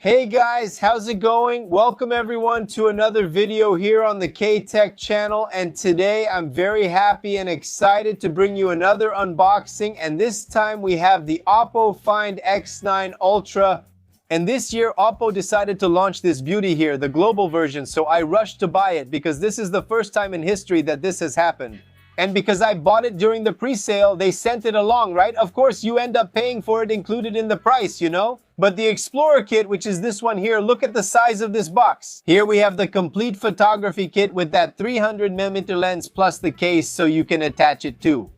Hey guys, how's it going? Welcome everyone to another video here on the K-Tech channel, and today I'm very happy and excited to bring you another unboxing, and this time we have the Oppo Find X9 Ultra. And this year Oppo decided to launch this beauty here, the global version, so I rushed to buy it because this is the first time in history that this has happened. And because I bought it during the pre-sale, they sent it along, right? Of course, you end up paying for it included in the price, you know? But the Explorer kit, which is this one here, look at the size of this box. Here we have the complete photography kit with that 300mm lens plus the case so you can attach it too.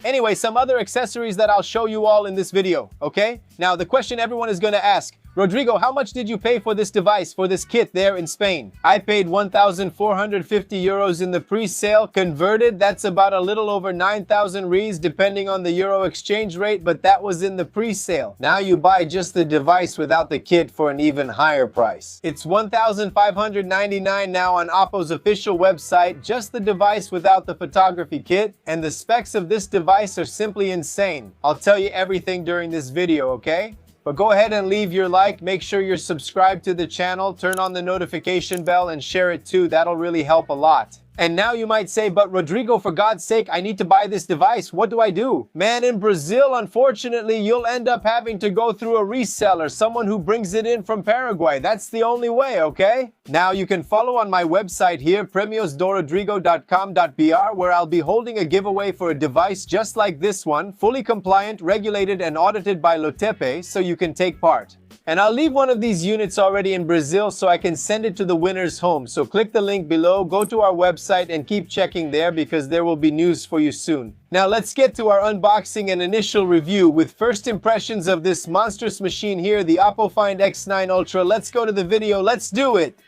Anyway, some other accessories that I'll show you all in this video, okay? Now, the question everyone is going to ask, Rodrigo, how much did you pay for this device, for this kit there in Spain? I paid 1,450 euros in the pre-sale. Converted, that's about a little over 9,000 reais depending on the euro exchange rate, but that was in the pre-sale. Now you buy just the device without the kit for an even higher price. It's 1,599 now on Oppo's official website, just the device without the photography kit, and the specs of this device are simply insane. I'll tell you everything during this video, okay? But go ahead and leave your like, make sure you're subscribed to the channel, turn on the notification bell and share it too, that'll really help a lot. And now you might say, but Rodrigo, for God's sake, I need to buy this device. What do I do? Man, in Brazil, unfortunately, you'll end up having to go through a reseller, someone who brings it in from Paraguay. That's the only way, okay? Now you can follow on my website here, premiosdorodrigo.com.br, where I'll be holding a giveaway for a device just like this one, fully compliant, regulated, and audited by Lotepe, so you can take part. And I'll leave one of these units already in Brazil so I can send it to the winner's home. So click the link below, go to our website and keep checking there because there will be news for you soon. Now let's get to our unboxing and initial review with first impressions of this monstrous machine here, the Oppo Find X9 Ultra. Let's go to the video, let's do it!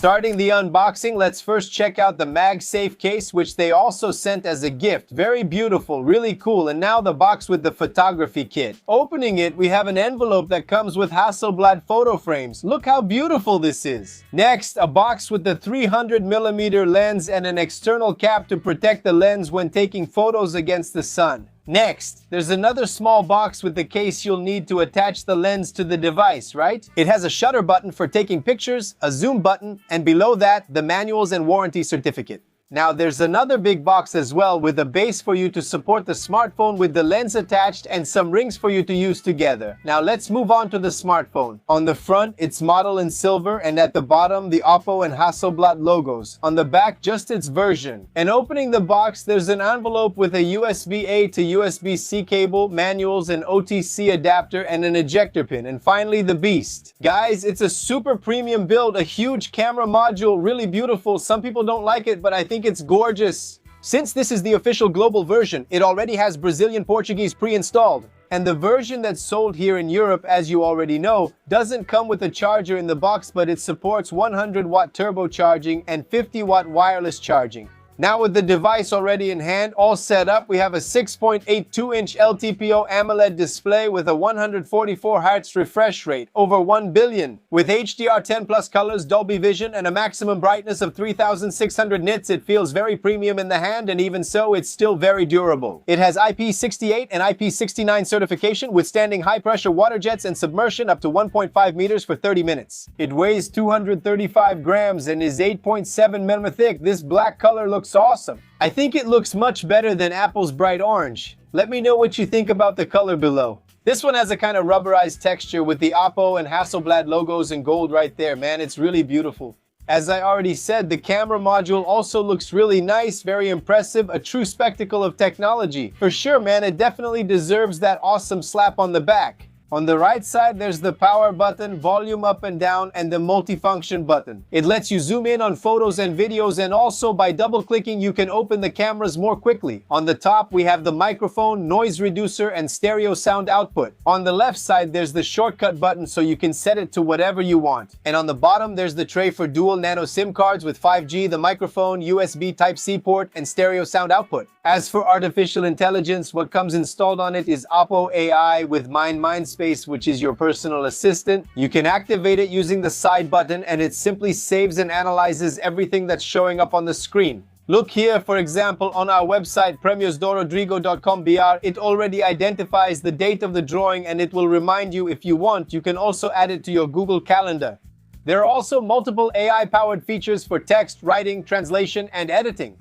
Starting the unboxing, let's first check out the MagSafe case, which they also sent as a gift. Very beautiful, really cool. And now the box with the photography kit. Opening it, we have an envelope that comes with Hasselblad photo frames. Look how beautiful this is. Next, a box with the 300mm lens and an external cap to protect the lens when taking photos against the sun. Next, there's another small box with the case you'll need to attach the lens to the device, right? It has a shutter button for taking pictures, a zoom button, and below that, the manuals and warranty certificate. Now there's another big box as well with a base for you to support the smartphone with the lens attached and some rings for you to use together. Now let's move on to the smartphone. On the front, it's model in silver, and at the bottom, the Oppo and Hasselblad logos. On the back, just its version. And opening the box, there's an envelope with a USB-A to USB-C cable, manuals, an OTC adapter, and an ejector pin. And finally, the beast. Guys, it's a super premium build, a huge camera module, really beautiful. Some people don't like it, but I think it's gorgeous. Since this is the official global version, it already has Brazilian Portuguese pre-installed. And the version that's sold here in Europe, as you already know, doesn't come with a charger in the box, but it supports 100-watt turbocharging and 50-watt wireless charging. Now with the device already in hand, all set up, we have a 6.82-inch LTPO AMOLED display with a 144 Hz refresh rate, over 1 billion. With HDR10 plus colors, Dolby Vision, and a maximum brightness of 3600 nits, it feels very premium in the hand, and even so, it's still very durable. It has IP68 and IP69 certification, withstanding high-pressure water jets and submersion up to 1.5 meters for 30 minutes. It weighs 235 grams and is 8.7 mm thick. This black color looks awesome. I think it looks much better than Apple's bright orange. Let me know what you think about the color below. This one has a kind of rubberized texture with the Oppo and Hasselblad logos in gold right there, man. It's really beautiful. As I already said, the camera module also looks really nice, very impressive, a true spectacle of technology. For sure, man, it definitely deserves that awesome slap on the back. On the right side, there's the power button, volume up and down, and the multifunction button. It lets you zoom in on photos and videos, and also by double-clicking, you can open the cameras more quickly. On the top, we have the microphone, noise reducer, and stereo sound output. On the left side, there's the shortcut button so you can set it to whatever you want. And on the bottom, there's the tray for dual nano SIM cards with 5G, the microphone, USB Type-C port, and stereo sound output. As for artificial intelligence, what comes installed on it is Oppo AI with Mindspace, which is your personal assistant. You can activate it using the side button, and it simply saves and analyzes everything that's showing up on the screen. Look here, for example, on our website premiersdorodrigo.com.br, it already identifies the date of the drawing and it will remind you if you want. You can also add it to your Google Calendar. There are also multiple AI-powered features for text, writing, translation, and editing.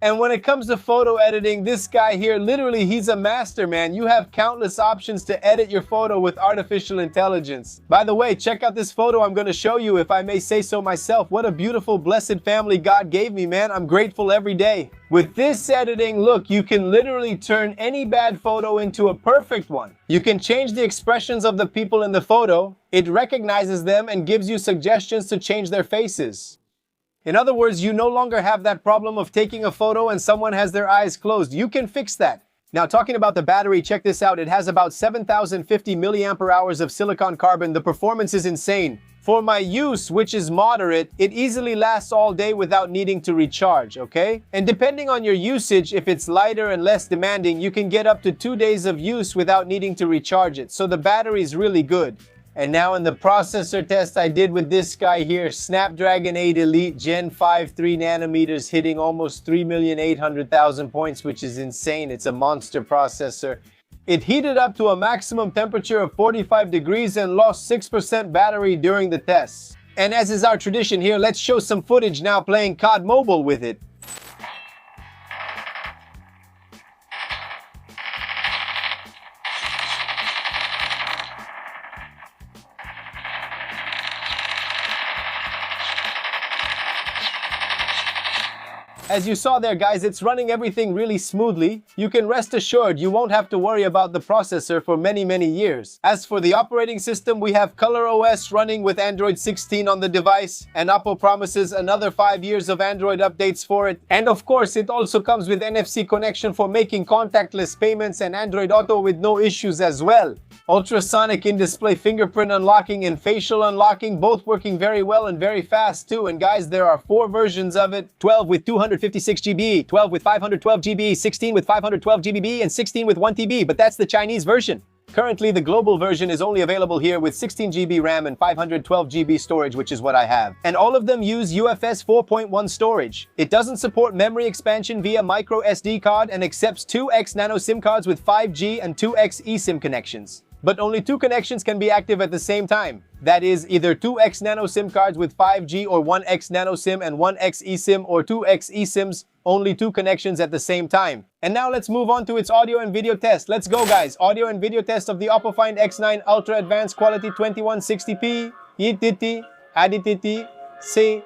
And when it comes to photo editing, this guy here, literally, he's a master, man. You have countless options to edit your photo with artificial intelligence. By the way, check out this photo I'm going to show you, if I may say so myself. What a beautiful, blessed family God gave me, man. I'm grateful every day. With this editing, look, you can literally turn any bad photo into a perfect one. You can change the expressions of the people in the photo. It recognizes them and gives you suggestions to change their faces. In other words, you no longer have that problem of taking a photo and someone has their eyes closed. You can fix that. Now, talking about the battery, check this out. It has about 7,050 milliampere hours of silicon carbon. The performance is insane. For my use, which is moderate, it easily lasts all day without needing to recharge, okay? And depending on your usage, if it's lighter and less demanding, you can get up to 2 days of use without needing to recharge it. So the battery is really good. And now in the processor test I did with this guy here, Snapdragon 8 Elite Gen 5 3 nanometers, hitting almost 3,800,000 points, which is insane. It's a monster processor. It heated up to a maximum temperature of 45 degrees and lost 6% battery during the tests. And as is our tradition here, let's show some footage now playing COD Mobile with it. As you saw there, guys, it's running everything really smoothly. You can rest assured you won't have to worry about the processor for many years. As for the operating system, we have ColorOS running with Android 16 on the device, and Apple promises another 5 years of Android updates for it. And of course, it also comes with NFC connection for making contactless payments and Android Auto with no issues as well. Ultrasonic in-display fingerprint unlocking and facial unlocking, both working very well and very fast too. And guys, there are 4 versions of it: 12 with 256 GB, 12 with 512 GB, 16 with 512 GB, and 16 with 1 TB, but that's the Chinese version. Currently, the global version is only available here with 16 GB RAM and 512 GB storage, which is what I have. And all of them use UFS 4.1 storage. It doesn't support memory expansion via micro SD card and accepts 2x nano SIM cards with 5G and 2x eSIM connections. But only 2 connections can be active at the same time. That is, either 2x nano SIM cards with 5G, or 1x nano SIM and 1x eSIM, or 2x eSIMs, only 2 connections at the same time. And now let's move on to its audio and video test. Let's go, guys. Audio and video test of the Oppo Find X9 Ultra Advanced Quality 2160p. Yititi, adititi, see.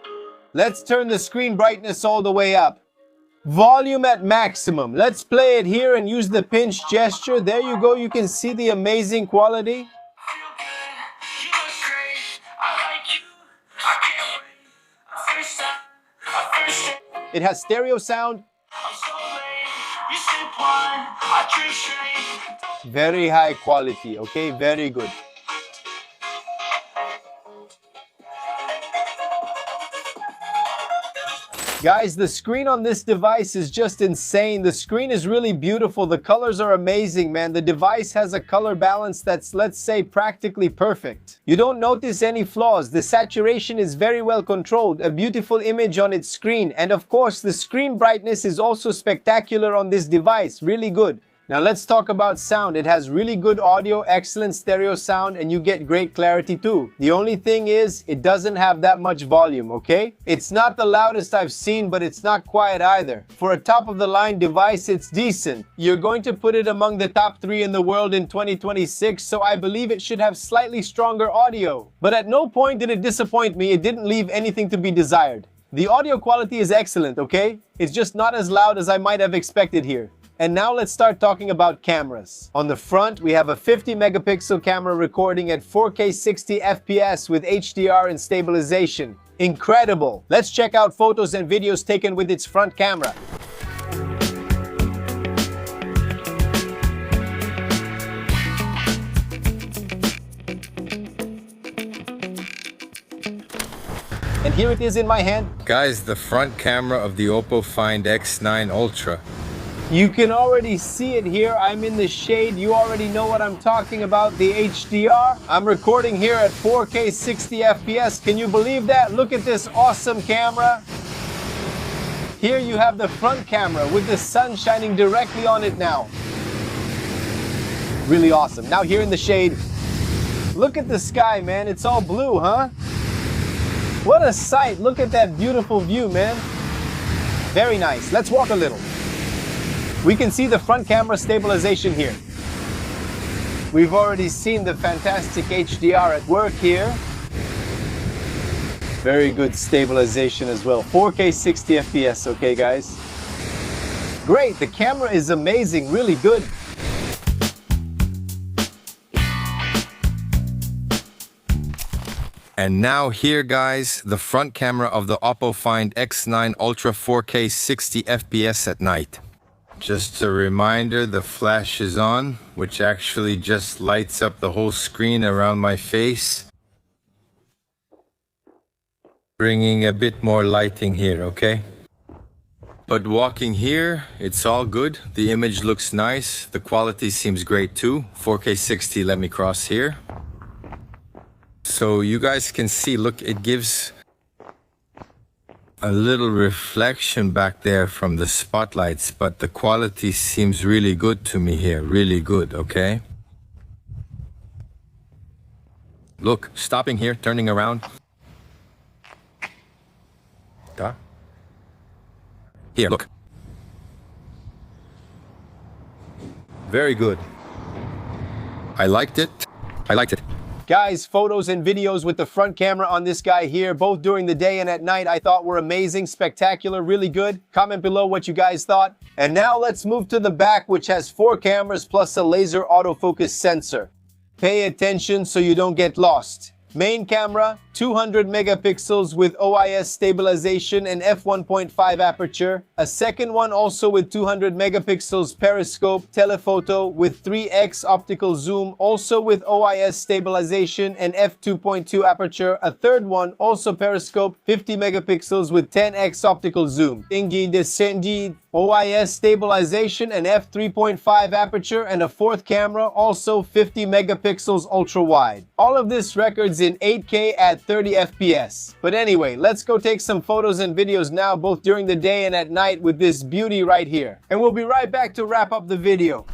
Let's turn the screen brightness all the way up. Volume at maximum. Let's play it here and use the pinch gesture. There you go. You can see the amazing quality. It has stereo sound. Very high quality, okay? Very good. Guys, the screen on this device is just insane. The screen is really beautiful. The colors are amazing, man. The device has a color balance that's, let's say, practically perfect. You don't notice any flaws. The saturation is very well controlled. A beautiful image on its screen. And of course, the screen brightness is also spectacular on this device. Really good. Now let's talk about sound. It has really good audio, excellent stereo sound, and you get great clarity too. The only thing is, it doesn't have that much volume, okay? It's not the loudest I've seen, but it's not quiet either. For a top-of-the-line device, it's decent. You're going to put it among the top 3 in the world in 2026, so I believe it should have slightly stronger audio. But at no point did it disappoint me. It didn't leave anything to be desired. The audio quality is excellent, okay? It's just not as loud as I might have expected here. And now let's start talking about cameras. On the front, we have a 50 megapixel camera recording at 4K 60 FPS with HDR and stabilization. Incredible! Let's check out photos and videos taken with its front camera. And here it is in my hand. Guys, the front camera of the Oppo Find X9 Ultra. You can already see it here. I'm in the shade. You already know what I'm talking about, the HDR. I'm recording here at 4K 60 FPS. Can you believe that? Look at this awesome camera. Here you have the front camera with the sun shining directly on it now. Really awesome. Now here in the shade, look at the sky, man. It's all blue, huh? What a sight. Look at that beautiful view, man. Very nice. Let's walk a little. We can see the front camera stabilization here. We've already seen the fantastic HDR at work here. Very good stabilization as well. 4K 60 FPS, okay guys? Great, the camera is amazing, really good. And now here, guys, the front camera of the Oppo Find X9 Ultra 4K 60 FPS at night. Just a reminder, the flash is on, which actually just lights up the whole screen around my face. Bringing a bit more lighting here, okay? But walking here, it's all good. The image looks nice. The quality seems great too. 4K 60, let me cross here. So you guys can see, look, it gives a little reflection back there from the spotlights, but the quality seems really good to me here, really good, okay? Look, stopping here, turning around. Here, look. Very good. I liked it. I liked it. Guys, photos and videos with the front camera on this guy here, both during the day and at night, I thought were amazing, spectacular, really good. Comment below what you guys thought. And now let's move to the back, which has 4 cameras plus a laser autofocus sensor. Pay attention so you don't get lost. Main camera, 200 megapixels with OIS stabilization and f1.5 aperture. A second one also with 200 megapixels periscope, telephoto with 3x optical zoom, also with OIS stabilization and f2.2 aperture. A third one, also periscope, 50 megapixels with 10x optical zoom. Ingi Descendi, OIS stabilization and f3.5 aperture, and a fourth camera, also 50 megapixels ultra wide. All of this records in 8K at 30 FPS. But anyway, let's go take some photos and videos now, both during the day and at night, with this beauty right here. And we'll be right back to wrap up the video.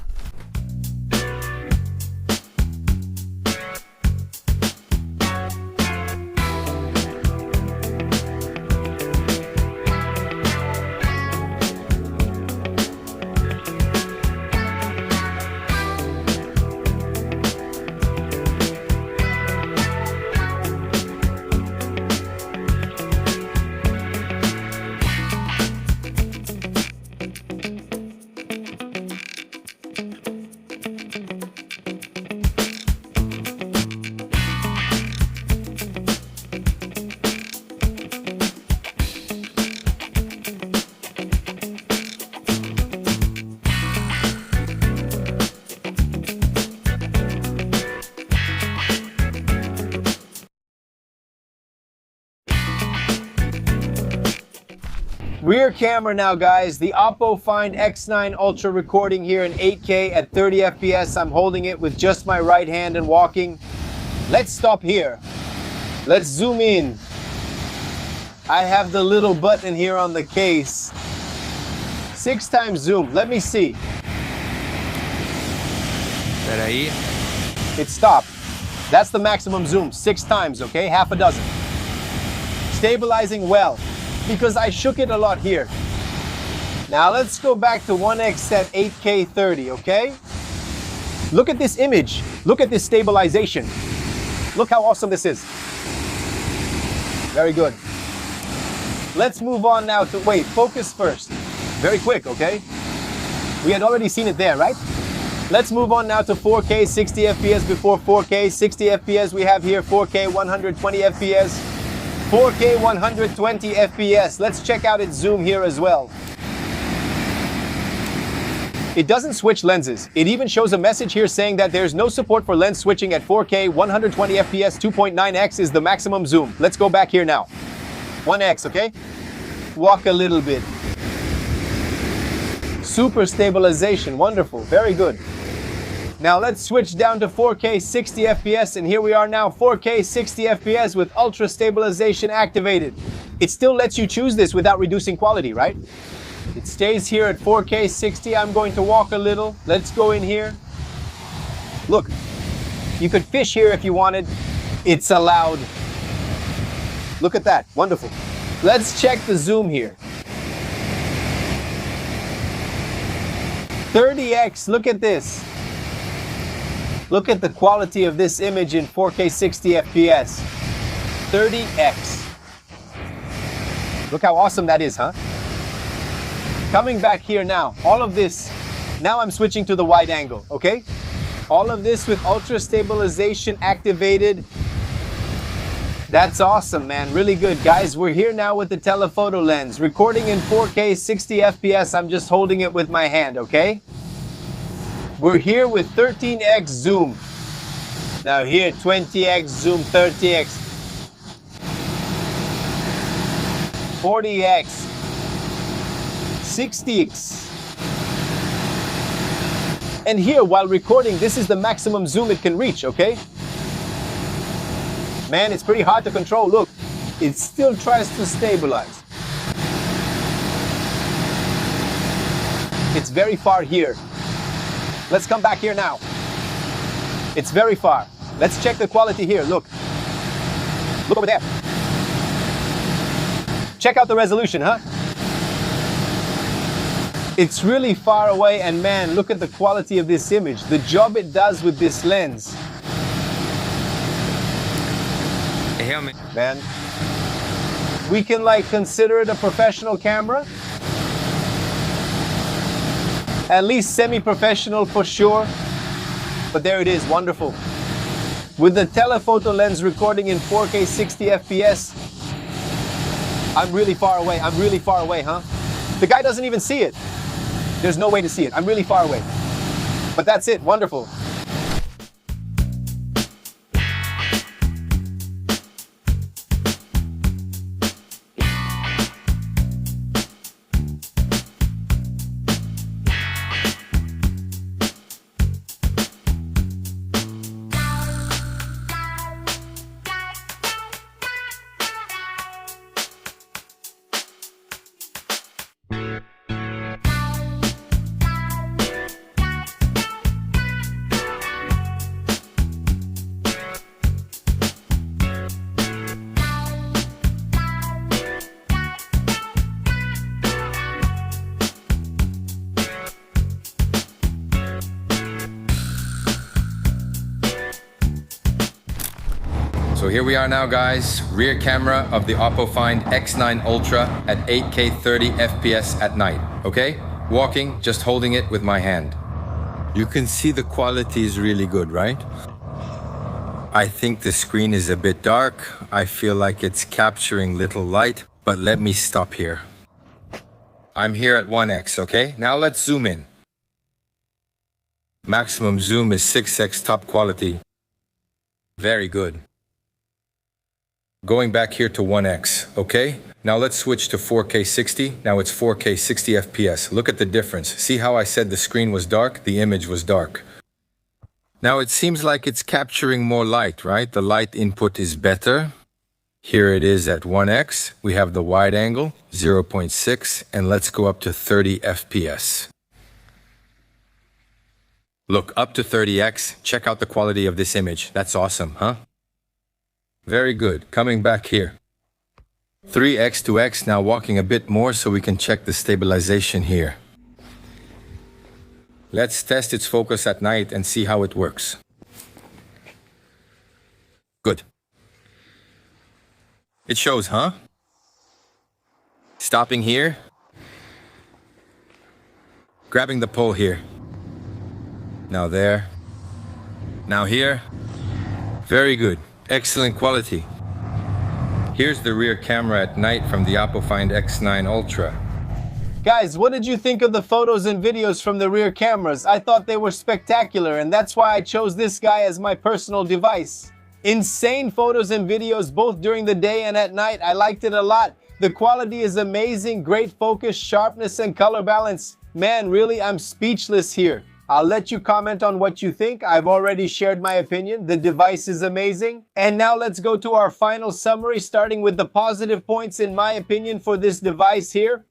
Rear camera now, guys. The Oppo Find X9 Ultra recording here in 8K at 30 FPS. I'm holding it with just my right hand and walking. Let's stop here. Let's zoom in. I have the little button here on the case. 6 times zoom. Let me see. Peraí. It stopped. That's the maximum zoom. 6 times, okay? Half a dozen. Stabilizing well, because I shook it a lot here. Now let's go back to 1x at 8K 30, okay? Look at this image. Look at this stabilization. Look how awesome this is. Very good. Let's move on now to, wait, focus first. Very quick, okay? We had already seen it there, right? Let's move on now to 4K 60 FPS before 4K 60 FPS. We have here 4K 120 FPS. 4K 120 FPS. Let's check out its zoom here as well. It doesn't switch lenses. It even shows a message here saying that there's no support for lens switching at 4K 120 FPS. 2.9x is the maximum zoom. Let's go back here now. 1x, okay? Walk a little bit. Super stabilization. Wonderful. Very good. Now let's switch down to 4K 60 FPS, and here we are now, 4K 60 FPS with ultra stabilization activated. it still lets you choose this without reducing quality, right? It stays here at 4K 60. I'm going to walk a little. Let's go in here. Look, you could fish here if you wanted. It's allowed. Look at that, wonderful. Let's check the zoom here. 30x, look at this. Look at the quality of this image in 4K 60 FPS. 30x. Look how awesome that is, huh? Coming back here now, all of this, now I'm switching to the wide angle, okay? All of this with ultra stabilization activated. That's awesome, man, really good. Guys, we're here now with the telephoto lens, recording in 4K 60 FPS. I'm just holding it with my hand, okay? We're here with 13x zoom. Now here, 20x zoom, 30x, 40x, 60x. And here, while recording, this is the maximum zoom it can reach, okay? Man, it's pretty hard to control. Look, it still tries to stabilize. It's very far here. Let's come back here now. It's very far. Let's check the quality here. Look. Look over there. Check out the resolution, huh? It's really far away, and man, look at the quality of this image. The job it does with this lens. Man, we can like consider it a professional camera. At least semi-professional for sure. But there it is, wonderful. With the telephoto lens recording in 4K 60 FPS. I'm really far away, huh? The guy doesn't even see it. There's no way to see it. I'm really far away. But that's it, wonderful. So here we are now, guys, rear camera of the Oppo Find X9 Ultra at 8K 30 FPS at night, okay? Walking, just holding it with my hand. You can see the quality is really good, right? I think the screen is a bit dark. I feel like it's capturing little light, but let me stop here. I'm here at 1x, okay? Now let's zoom in. Maximum zoom is 6x top quality. Very good. Going back here to 1x, okay? Now let's switch to 4K 60. Now it's 4K 60 FPS. Look at the difference. See how I said the screen was dark? The image was dark. Now it seems like it's capturing more light, right? The light input is better. Here it is at 1x. We have the wide angle, 0.6, and let's go up to 30 FPS. Look, up to 30x. Check out the quality of this image. That's awesome, huh? Very good. Coming back here. 3x to x, now walking a bit more so we can check the stabilization here. Let's test its focus at night and see how it works. Good. It shows, huh? Stopping here. Grabbing the pole here. Now there. Now here. Very good. Excellent quality. Here's the rear camera at night from the Oppo Find X9 Ultra. Guys, what did you think of the photos and videos from the rear cameras? I thought they were spectacular, and that's why I chose this guy as my personal device. Insane photos and videos both during the day and at night. I liked it a lot. The quality is amazing, great focus, sharpness, and color balance. Man, really, I'm speechless here. I'll let you comment on what you think. I've already shared my opinion. The device is amazing. And now let's go to our final summary, starting with the positive points in my opinion for this device here.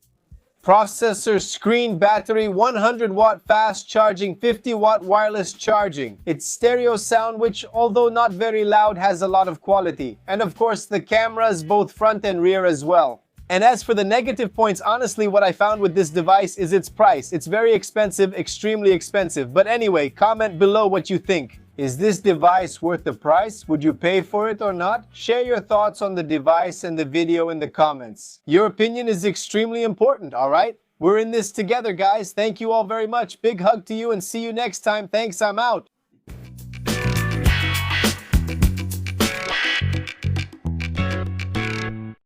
Processor, screen, battery, 100 watt fast charging, 50 watt wireless charging. It's stereo sound, which although not very loud, has a lot of quality. And of course the cameras, both front and rear as well. And as for the negative points, honestly, what I found with this device is its price. It's very expensive, extremely expensive. But anyway, comment below what you think. Is this device worth the price? Would you pay for it or not? Share your thoughts on the device and the video in the comments. Your opinion is extremely important, alright? We're in this together, guys. Thank you all very much. Big hug to you and see you next time. Thanks, I'm out.